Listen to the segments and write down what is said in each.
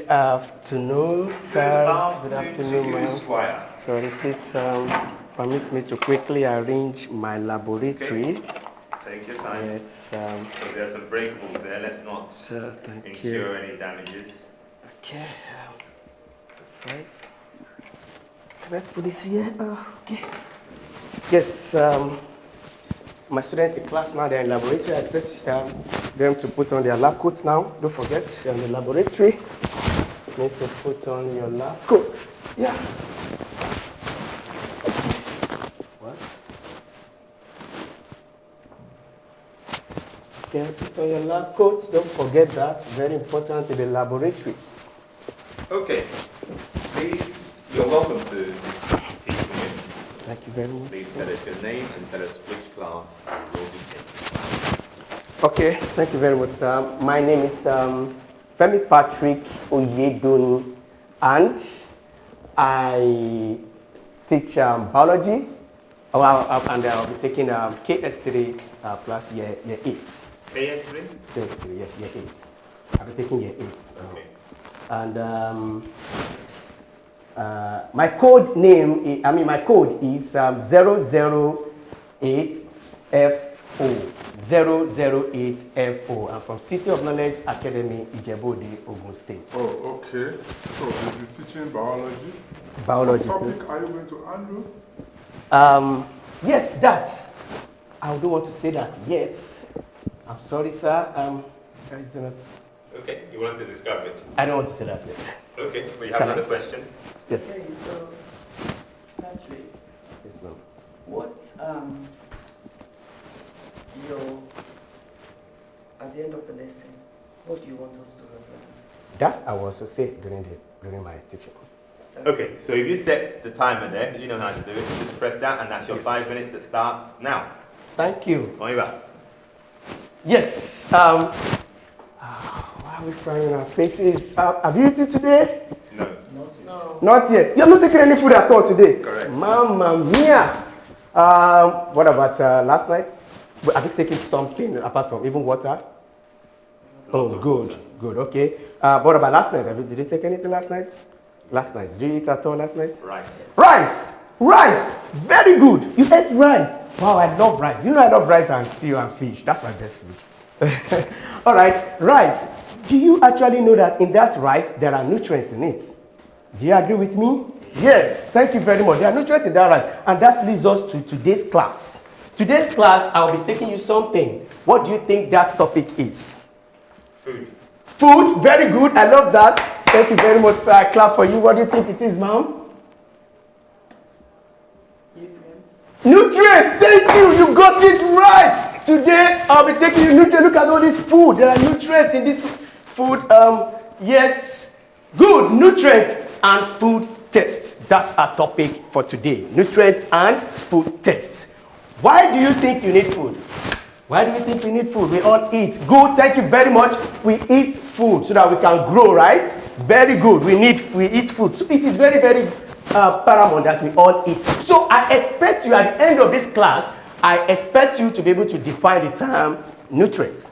afternoon, sir. Good afternoon, ma'am. Sorry, please permit me to quickly arrange my laboratory. Okay. Take your time. Yes. So there's some breakables there. Let's not incur any damages. Okay. So 5. Can I put this here? Okay. Yes. My students in class now, they're in laboratory. I expect them to put on their lab coats now. Don't forget, you're in the laboratory. You need to put on your lab coats. Yeah. What? Okay, put on your lab coats. Don't forget that. Very important in the laboratory. Okay. Please, you're welcome to teach me. Thank you very much. Please tell us your name and tell us which class you will be taking. Okay, thank you very much, sir. My name is Femi Patrick Oyedoni, and I teach biology, and I'll be taking KS3 plus year 8. KS3? KS3, yes, year 8. I'll be taking year 8. Okay. And my code name, my code is 008FO. 008FO. I'm from City of Knowledge Academy, Ijebu-Ode, Ogun State. Oh, okay. So you'll be teaching biology? Biology. What topic are you going to handle? Yes, that. I don't want to say that yet. I'm sorry, sir. Okay, you want us to describe it? I don't want to say that yet. Okay, we have another question. Yes. Okay, so, Patrick, Yes, ma'am. what, at the end of the lesson, what do you want us to learn? That I will also say during my teaching. Okay, so if you set the timer there, you know how to do it. Just press that, and that's your 5 minutes that starts now. Thank you. On your back. Yes. Why are we crying in our faces? Have you eaten today? No. No. Not yet. You're not taking any food at all today? Correct. Mamma mia. What about last night? Have you taken something apart from even water? Lots of good. water. Good, okay. What about last night? Did you take anything last night? Last night. Did you eat at all last night? Rice. Rice! Rice! Very good. You ate rice. Wow, I love rice. You know I love rice and stew and fish. That's my best food. All right, rice. Do you actually know that in that rice, there are nutrients in it? Do you agree with me? Yes. Thank you very much. There are nutrients in that rice. And that leads us to today's class. Today's class, I'll be taking you something. What do you think that topic is? Food. Food. Very good. I love that. Thank you very much, sir. I clap for you. What do you think it is, ma'am? Nutrients. Thank you. You got it right. Today, I'll be taking you nutrients. Look at all this food. There are nutrients in this food. Yes. Good. Nutrients and food tests. That's our topic for today. Nutrients and food tests. Why do you think you need food? Why do you think we need food? We all eat. Good. Thank you very much. We eat food so that we can grow, right? Very good. We eat food. So it is very, very paramount that we all eat. So I expect you at the end of this class, I expect you to be able to define the term nutrients.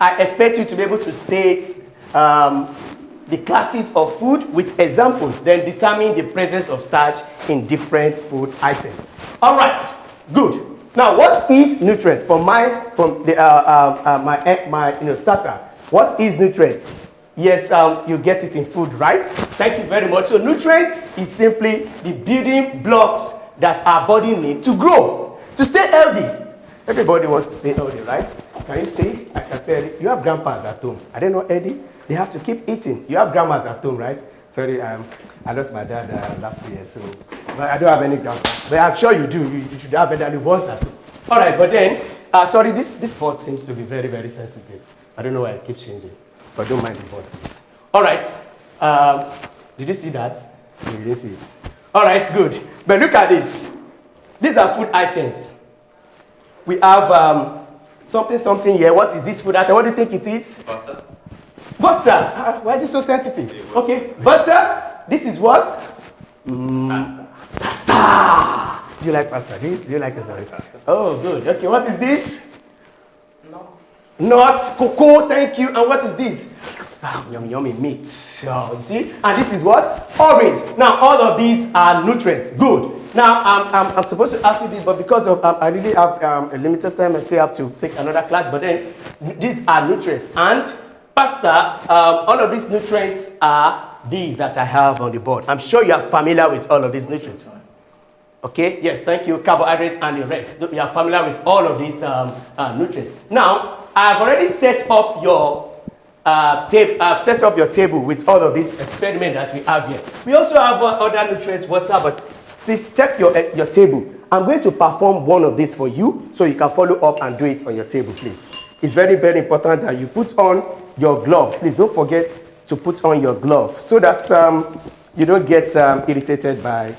I expect you to be able to state the classes of food with examples, then determine the presence of starch in different food items. All right, good. Now, what is nutrient? My starter. What is nutrient? Yes, you get it in food, right? Thank you very much. So nutrients is simply the building blocks that our body needs to grow, to stay healthy. Everybody wants to stay healthy, right? Can you see? I can stay healthy. You have grandpas at home. Are they not healthy? They have to keep eating. You have grandmas at home, right? Sorry, I lost my dad last year, so but I don't have any grandpas. But I'm sure you do. You should have elderly ones at home. All right, but then, sorry, this board seems to be very, very sensitive. I don't know why I keep changing, but don't mind the board, please. All right. Did you see that? You didn't see it. All right, good. But look at this. These are food items. We have something here. What is this food item? What do you think it is? Butter. Butter. Why is it so sensitive? Okay, butter. This is what? Pasta. Pasta. Do you like pasta? Do you like pasta? Oh, good. Okay, what is this? Nuts. Nuts, cocoa. Thank you. And what is this? Yummy, yummy meat. Oh, you see? And this is what? Orange. Now, all of these are nutrients. Good. Now, I'm supposed to ask you this, but because of I really have a limited time, I still have to take another class. But then, these are nutrients. And, Pastor, all of these nutrients are these that I have on the board. I'm sure you are familiar with all of these nutrients. Okay? Yes, thank you. Carbohydrates and the rest. You are familiar with all of these nutrients. Now, I've already set up your I've set up your table with all of these experiments that we have here. We also have other nutrients, water, but please check your table. I'm going to perform one of these for you so you can follow up and do it on your table, please. It's very, very important that you put on your gloves. Please don't forget to put on your gloves so that you don't get irritated by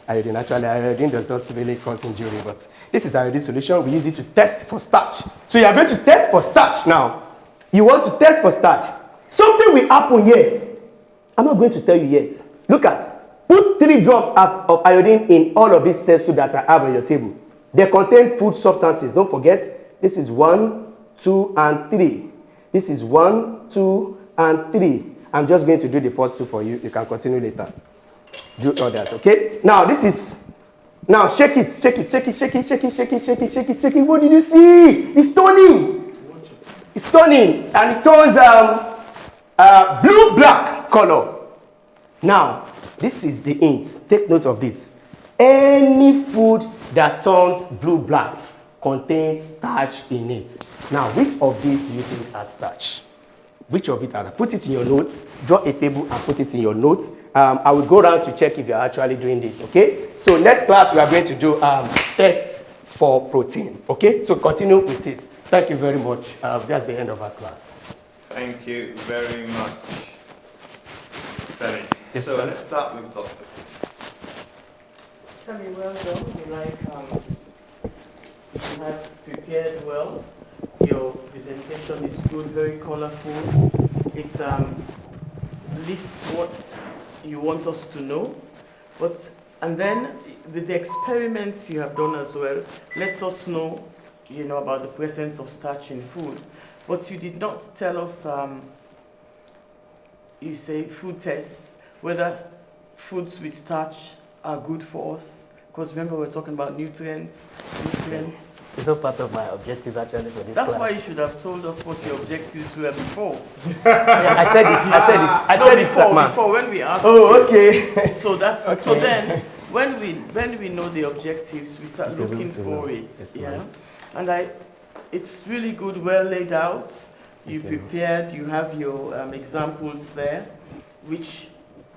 iodine. Actually, iodine does not really cause injury, but this is iodine solution. We use it to test for starch. So you are going to test for starch now. You want to test for starch. Something will happen here. I'm not going to tell you yet. Look at. Put 3 drops of iodine in all of these test tubes that I have on your table. They contain food substances. Don't forget. This is 1, 2, and 3. This is 1, 2, and 3. I'm just going to do the first 2 for you. You can continue later. Do others, okay? Now, this is... Now, shake it, shake it, shake it, shake it, shake it, shake it, shake it, shake it, shake it. What did you see? It's turning. It's turning, and it turns blue-black color. Now, this is the hint. Take note of this. Any food that turns blue-black contains starch in it. Now, which of these do you think has starch? Which of it are? Put it in your notes. Draw a table and put it in your notes. I will go around to check if you're actually doing this, okay? So next class, we are going to do tests for protein, okay? So continue with it. Thank you very much. That's the end of our class. Thank you very much, Femi. Yes, so sir. let's start with Dr. Femi, well done. You have prepared well. Your presentation is good, very colorful. It lists what you want us to know. And then with the experiments you have done as well, lets us know about the presence of starch in food. But you did not tell us, you say food tests, whether foods with starch are good for us. Because remember, we're talking about nutrients. It's not part of my objectives actually for this That's class. why you should have told us what your objectives were before. Yeah, I said it, before when we asked. Oh, okay. So that's okay. So then when we know the objectives, we start looking for it. Yeah. And it's really good, well laid out. You prepared, you have your examples there, which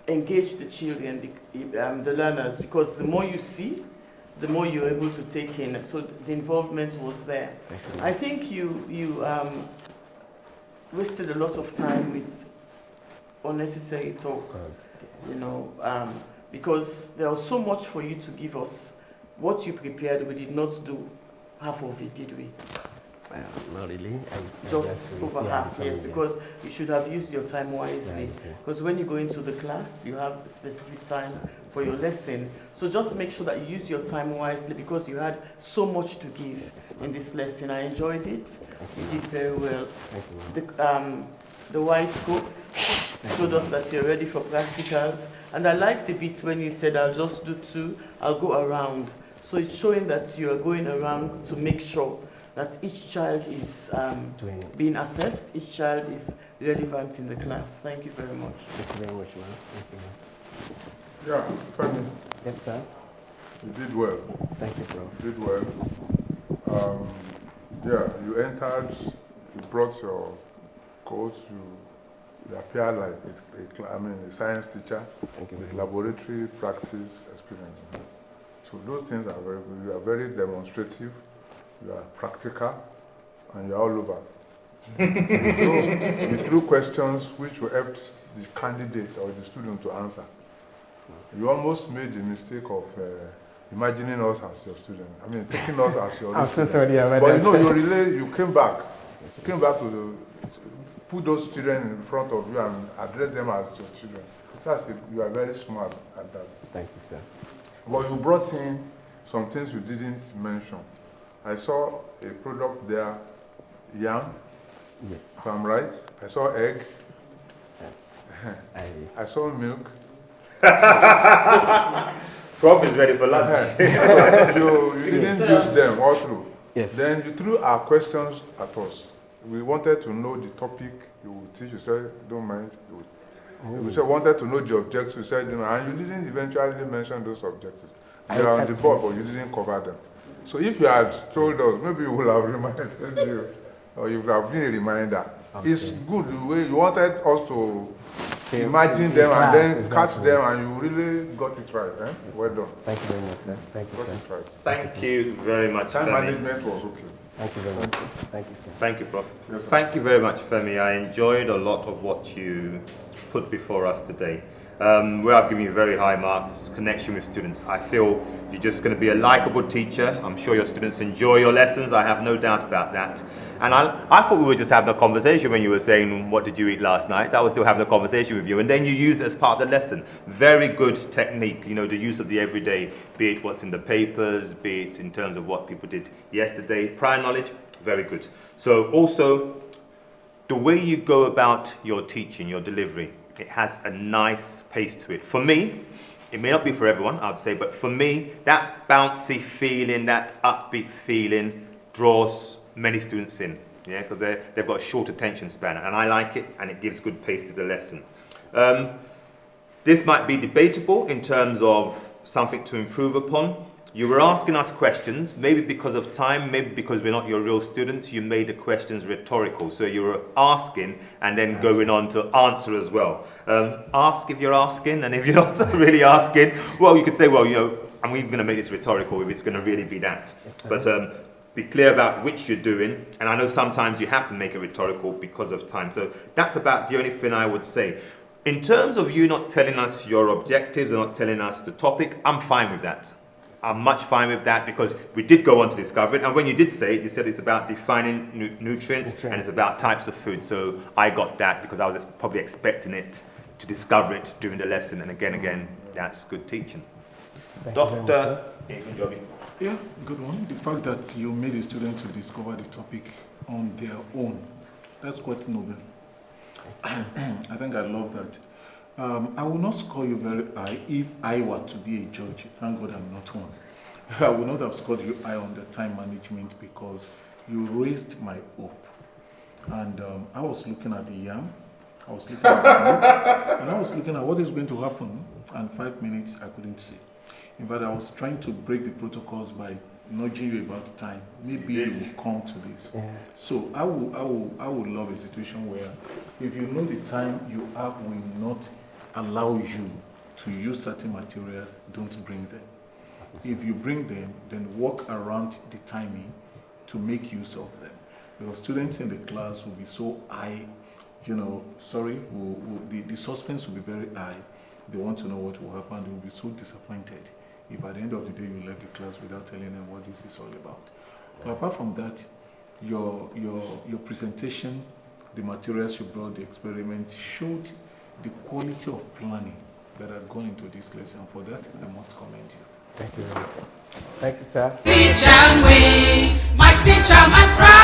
engage the children, the learners, because the more you see, the more you're able to take in. So the involvement was there. I think you wasted a lot of time with unnecessary talk, because there was so much for you to give us. What you prepared, we did not do half of it, did we? Not really. Just over half, yes, because you should have used your time wisely. Because when you go into the class, you have a specific time for your lesson. So just make sure that you use your time wisely, because you had so much to give in this lesson. I enjoyed it. You did very well. The white coat showed us that you're ready for practicals. And I like the bit when you said, I'll just do 2, I'll go around. So it's showing that you are going around to make sure that each child is being assessed, each child is relevant in the class. Thank you very much. Thank you very much, ma'am. Thank you. Yeah, Femi. Yes, sir. You did well. Thank you, bro. You did well. Yeah, you entered, you brought your coat, you appear like a science teacher. Thank you. With laboratory practice experience. So those things are very good. You are very demonstrative, you are practical, and you are all over. You threw questions which will help the candidates or the student to answer. You almost made the mistake of imagining us as your student. I mean, taking us as your I'm so student. sorry about But that. you came back. You came back to put those children in front of you and address them as your children. You are very smart at that. Thank you, sir. But you brought in some things you didn't mention. I saw a product there, yam, yes. if I'm right. I saw egg. I saw milk. Prof is ready for lunch. You didn't use them all through. Yes. Then you threw our questions at us. We wanted to know the topic you would teach. You said, don't mind. We said, wanted to know the objectives. We said, you know, and you didn't eventually mention those objectives. They are on the board, but you didn't cover them. So if you had told us, maybe we would have reminded you, or you would have been a reminder. Okay. It's good the way you wanted us to imagine them and then catch them, and you really got it right. Eh? Yes, well done. Thank you very much, sir. Thank you, sir. Right. Thank you very much, Time Femi. management was okay. Thank you very much. Thank you, sir. Thank you, Prof. Yes, sir. Thank you very much, Femi. I enjoyed a lot of what you put before us today. Where I've given you very high marks, connection with students. I feel you're just going to be a likable teacher. I'm sure your students enjoy your lessons. I have no doubt about that. And I thought we were just having a conversation when you were saying, what did you eat last night? I was still having a conversation with you. And then you used it as part of the lesson. Very good technique, you know, the use of the everyday, be it what's in the papers, be it in terms of what people did yesterday. Prior knowledge, very good. So also, the way you go about your teaching, your delivery, it has a nice pace to it. For me, it may not be for everyone, I would say, but for me, that bouncy feeling, that upbeat feeling draws many students in, yeah, because they've got a short attention span, and I like it, and it gives good pace to the lesson. This might be debatable in terms of something to improve upon. You were asking us questions, maybe because of time, maybe because we're not your real students, you made the questions rhetorical. So you were asking and then going on to answer as well. Ask if you're asking, and if you're not really asking, well, you could say, well, you know, I'm even going to make this rhetorical if it's going to really be that. Yes, but be clear about which you're doing. And I know sometimes you have to make it rhetorical because of time. So that's about the only thing I would say. In terms of you not telling us your objectives or not telling us the topic, I'm fine with that. I'm much fine with that because we did go on to discover it. And when you did say it, you said it's about defining nutrients and it's about types of food. So I got that because I was probably expecting it to discover it during the lesson. And again, that's good teaching. Dr. Yeah, good one. The fact that you made a student to discover the topic on their own, that's quite noble. I think I love that. I will not score you very high if I were to be a judge. Thank God I'm not one. I would not have scored you high on the time management because you raised my hope. And I was looking at the yam, I was looking at the milk, and I was looking at what is going to happen, and 5 minutes I couldn't see. In fact, I was trying to break the protocols by nudging you about the time. Maybe you will come to this. Yeah. So I would love a situation where if you know the time you have will not allow you to use certain materials, don't bring them. If you bring them, then work around the timing to make use of them. Because students in the class will be so high, you know, the suspense will be very high. They want to know what will happen. They will be so disappointed if at the end of the day you left the class without telling them what this is all about. So apart from that, your presentation, the materials you brought, the experiment showed the quality of planning that had gone into this lesson. For that, I must commend you. Thank you very much, sir. Thank you, sir. Teach and win, my teacher, my pride.